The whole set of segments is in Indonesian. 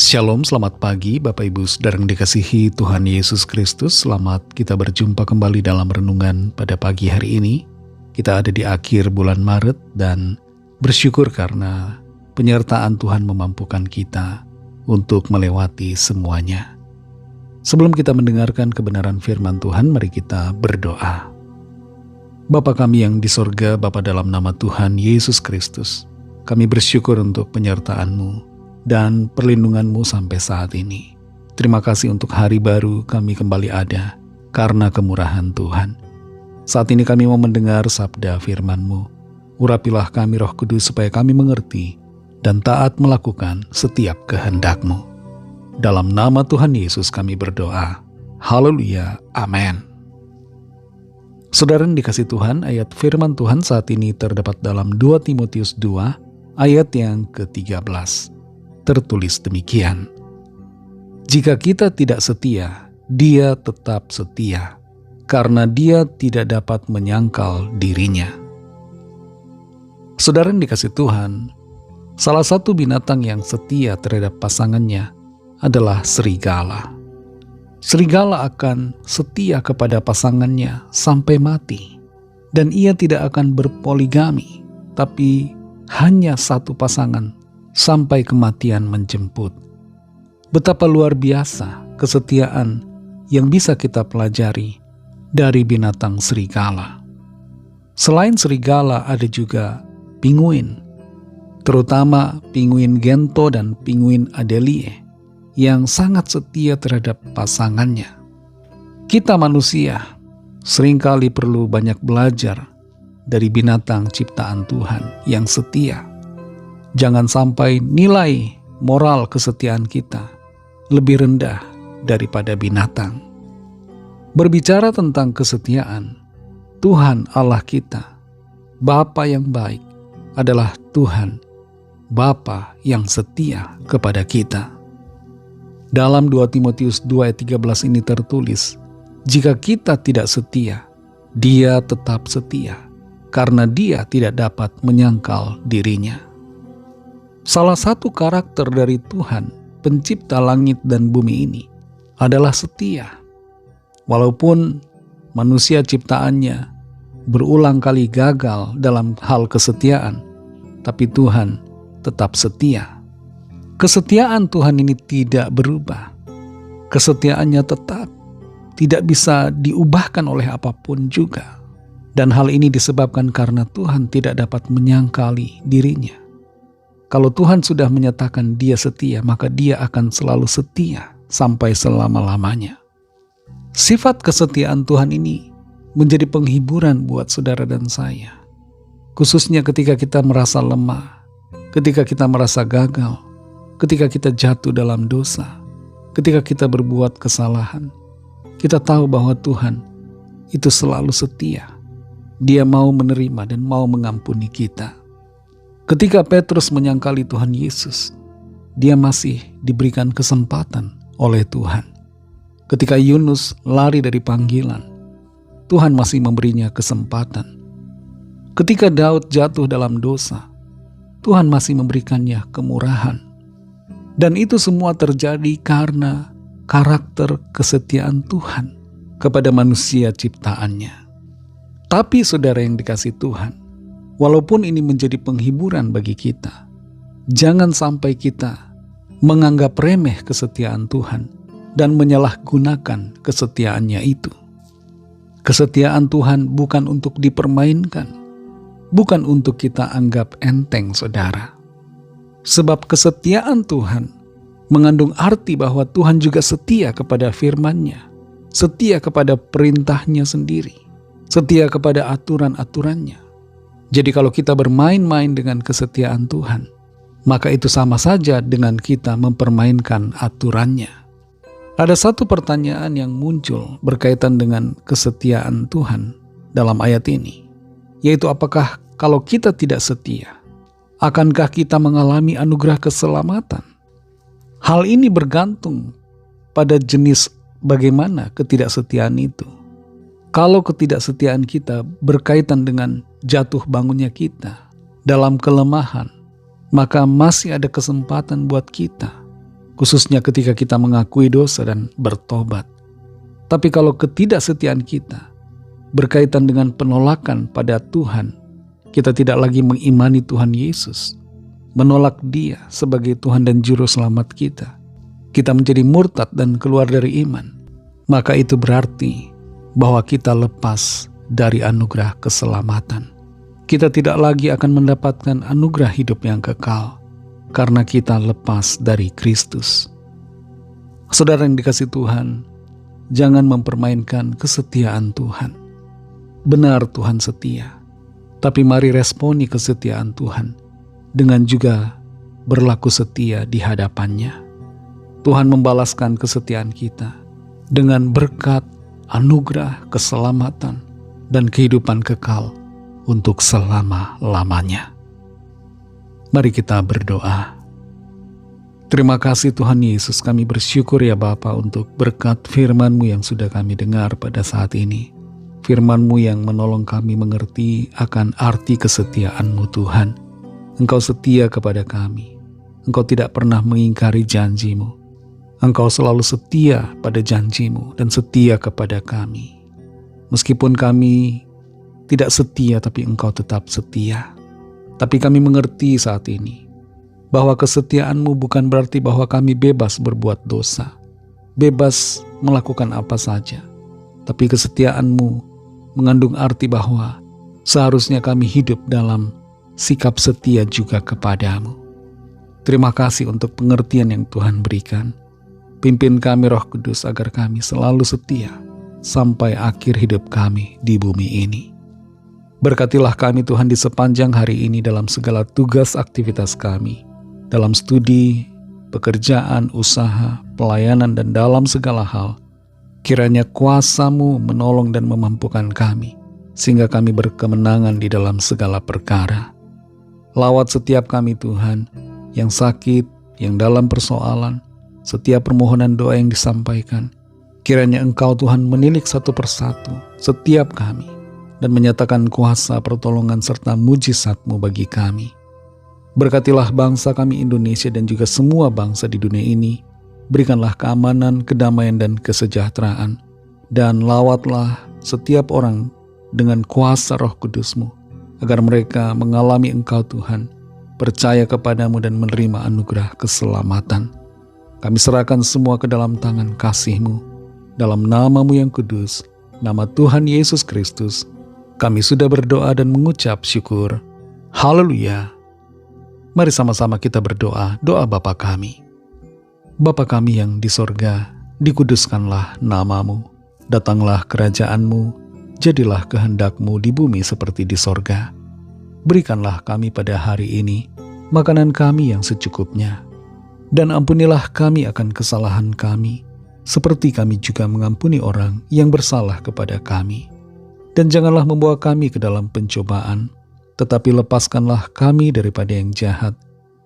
Shalom, selamat pagi Bapak Ibu Saudara yang dikasihi Tuhan Yesus Kristus. Selamat kita berjumpa kembali dalam renungan pada pagi hari ini. Kita ada di akhir bulan Maret dan bersyukur karena penyertaan Tuhan memampukan kita untuk melewati semuanya. Sebelum kita mendengarkan kebenaran firman Tuhan, mari kita berdoa. Bapa kami yang di sorga, Bapa dalam nama Tuhan Yesus Kristus, kami bersyukur untuk penyertaan-Mu dan perlindungan-Mu sampai saat ini. Terima kasih untuk hari baru kami kembali ada karena kemurahan Tuhan. Saat ini kami mau mendengar sabda firman-Mu. Urapilah kami Roh Kudus supaya kami mengerti dan taat melakukan setiap kehendak-Mu. Dalam nama Tuhan Yesus kami berdoa. Haleluya. Amin. Saudara yang dikasih Tuhan, ayat firman Tuhan saat ini terdapat dalam 2 Timotius 2 ayat yang ke-13. Tertulis demikian, jika kita tidak setia, dia tetap setia, karena dia tidak dapat menyangkal dirinya. Saudara yang dikasih Tuhan, salah satu binatang yang setia terhadap pasangannya adalah serigala. Serigala akan setia kepada pasangannya sampai mati, dan ia tidak akan berpoligami, tapi hanya satu pasangan sampai kematian menjemput. Betapa luar biasa kesetiaan yang bisa kita pelajari dari binatang serigala. Selain serigala ada juga pinguin, terutama pinguin Gento dan pinguin Adelie yang sangat setia terhadap pasangannya. Kita manusia seringkali perlu banyak belajar dari binatang ciptaan Tuhan yang setia. Jangan sampai nilai moral kesetiaan kita lebih rendah daripada binatang. Berbicara tentang kesetiaan, Tuhan Allah kita, Bapa yang baik, adalah Tuhan, Bapa yang setia kepada kita. Dalam 2 Timotius 2 ayat 13 ini tertulis, jika kita tidak setia, dia tetap setia, karena dia tidak dapat menyangkal dirinya. Salah satu karakter dari Tuhan, pencipta langit dan bumi ini, adalah setia. Walaupun manusia ciptaannya berulang kali gagal dalam hal kesetiaan, tapi Tuhan tetap setia. Kesetiaan Tuhan ini tidak berubah. Kesetiaannya tetap tidak bisa diubahkan oleh apapun juga. Dan hal ini disebabkan karena Tuhan tidak dapat menyangkali dirinya. Kalau Tuhan sudah menyatakan dia setia, maka dia akan selalu setia sampai selama-lamanya. Sifat kesetiaan Tuhan ini menjadi penghiburan buat saudara dan saya. Khususnya ketika kita merasa lemah, ketika kita merasa gagal, ketika kita jatuh dalam dosa, ketika kita berbuat kesalahan. Kita tahu bahwa Tuhan itu selalu setia. Dia mau menerima dan mau mengampuni kita. Ketika Petrus menyangkali Tuhan Yesus, dia masih diberikan kesempatan oleh Tuhan. Ketika Yunus lari dari panggilan, Tuhan masih memberinya kesempatan. Ketika Daud jatuh dalam dosa, Tuhan masih memberikannya kemurahan. Dan itu semua terjadi karena karakter kesetiaan Tuhan kepada manusia ciptaannya. Tapi saudara yang dikasih Tuhan, walaupun ini menjadi penghiburan bagi kita, jangan sampai kita menganggap remeh kesetiaan Tuhan dan menyalahgunakan kesetiaannya itu. Kesetiaan Tuhan bukan untuk dipermainkan, bukan untuk kita anggap enteng, saudara. Sebab kesetiaan Tuhan mengandung arti bahwa Tuhan juga setia kepada firman-Nya, setia kepada perintahnya sendiri, setia kepada aturan-aturannya. Jadi kalau kita bermain-main dengan kesetiaan Tuhan, maka itu sama saja dengan kita mempermainkan aturannya. Ada satu pertanyaan yang muncul berkaitan dengan kesetiaan Tuhan dalam ayat ini, yaitu apakah kalau kita tidak setia, akankah kita mengalami anugerah keselamatan? Hal ini bergantung pada jenis bagaimana ketidaksetiaan itu. Kalau ketidaksetiaan kita berkaitan dengan jatuh bangunnya kita dalam kelemahan, maka masih ada kesempatan buat kita khususnya ketika kita mengakui dosa dan bertobat. Tapi kalau ketidaksetiaan kita berkaitan dengan penolakan pada Tuhan, kita tidak lagi mengimani Tuhan Yesus, menolak Dia sebagai Tuhan dan Juru Selamat kita, kita menjadi murtad dan keluar dari iman, maka itu berarti bahwa kita lepas dari anugerah keselamatan. Kita tidak lagi akan mendapatkan anugerah hidup yang kekal karena kita lepas dari Kristus. Saudara yang dikasihi Tuhan, jangan mempermainkan kesetiaan Tuhan. Benar, Tuhan setia, tapi mari responi kesetiaan Tuhan dengan juga berlaku setia di hadapannya. Tuhan membalaskan kesetiaan kita dengan berkat, anugerah, keselamatan, dan kehidupan kekal untuk selama-lamanya. Mari kita berdoa. Terima kasih Tuhan Yesus, kami bersyukur ya Bapa untuk berkat firman-Mu yang sudah kami dengar pada saat ini. Firman-Mu yang menolong kami mengerti akan arti kesetiaan-Mu Tuhan. Engkau setia kepada kami. Engkau tidak pernah mengingkari janji-Mu. Engkau selalu setia pada janji-Mu dan setia kepada kami. Meskipun kami tidak setia, tapi Engkau tetap setia. Tapi kami mengerti saat ini bahwa kesetiaan-Mu bukan berarti bahwa kami bebas berbuat dosa, bebas melakukan apa saja. Tapi kesetiaan-Mu mengandung arti bahwa seharusnya kami hidup dalam sikap setia juga kepadamu. Terima kasih untuk pengertian yang Tuhan berikan. Pimpin kami Roh Kudus agar kami selalu setia sampai akhir hidup kami di bumi ini. Berkatilah kami Tuhan di sepanjang hari ini dalam segala tugas aktivitas kami, dalam studi, pekerjaan, usaha, pelayanan, dan dalam segala hal. Kiranya kuasa-Mu menolong dan memampukan kami, sehingga kami berkemenangan di dalam segala perkara. Lawat setiap kami Tuhan, yang sakit, yang dalam persoalan, setiap permohonan doa yang disampaikan. Kiranya Engkau Tuhan menilik satu persatu setiap kami, dan menyatakan kuasa, pertolongan, serta mujizat-Mu bagi kami. Berkatilah bangsa kami Indonesia dan juga semua bangsa di dunia ini. Berikanlah keamanan, kedamaian, dan kesejahteraan. Dan lawatlah setiap orang dengan kuasa Roh Kudus-Mu, agar mereka mengalami Engkau Tuhan, percaya kepadamu dan menerima anugerah keselamatan. Kami serahkan semua ke dalam tangan kasih-Mu. Dalam nama-Mu yang kudus, nama Tuhan Yesus Kristus, kami sudah berdoa dan mengucap syukur. Haleluya. Mari sama-sama kita berdoa, doa Bapa kami. Bapa kami yang di sorga, dikuduskanlah nama-Mu. Datanglah kerajaan-Mu, jadilah kehendak-Mu di bumi seperti di sorga. Berikanlah kami pada hari ini makanan kami yang secukupnya. Dan ampunilah kami akan kesalahan kami, seperti kami juga mengampuni orang yang bersalah kepada kami. Dan janganlah membawa kami ke dalam pencobaan, tetapi lepaskanlah kami daripada yang jahat,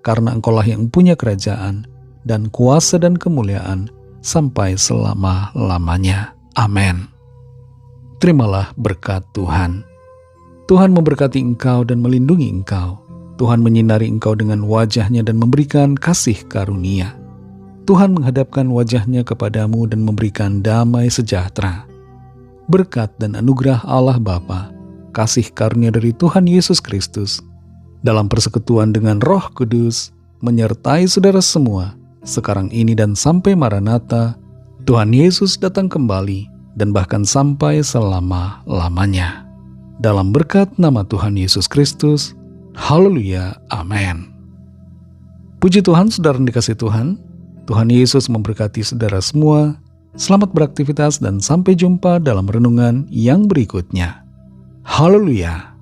karena Engkaulah yang punya kerajaan, dan kuasa dan kemuliaan, sampai selama-lamanya. Amin. Terimalah berkat Tuhan. Tuhan memberkati engkau dan melindungi engkau. Tuhan menyinari engkau dengan wajah-Nya dan memberikan kasih karunia. Tuhan menghadapkan wajah-Nya kepadamu dan memberikan damai sejahtera. Berkat dan anugerah Allah Bapa, kasih karunia dari Tuhan Yesus Kristus, dalam persekutuan dengan Roh Kudus, menyertai saudara semua, sekarang ini dan sampai Maranatha, Tuhan Yesus datang kembali, dan bahkan sampai selama-lamanya. Dalam berkat nama Tuhan Yesus Kristus, haleluya, amin. Puji Tuhan, saudara yang dikasihi Tuhan, Tuhan Yesus memberkati saudara semua. Selamat beraktivitas dan sampai jumpa dalam renungan yang berikutnya. Haleluya.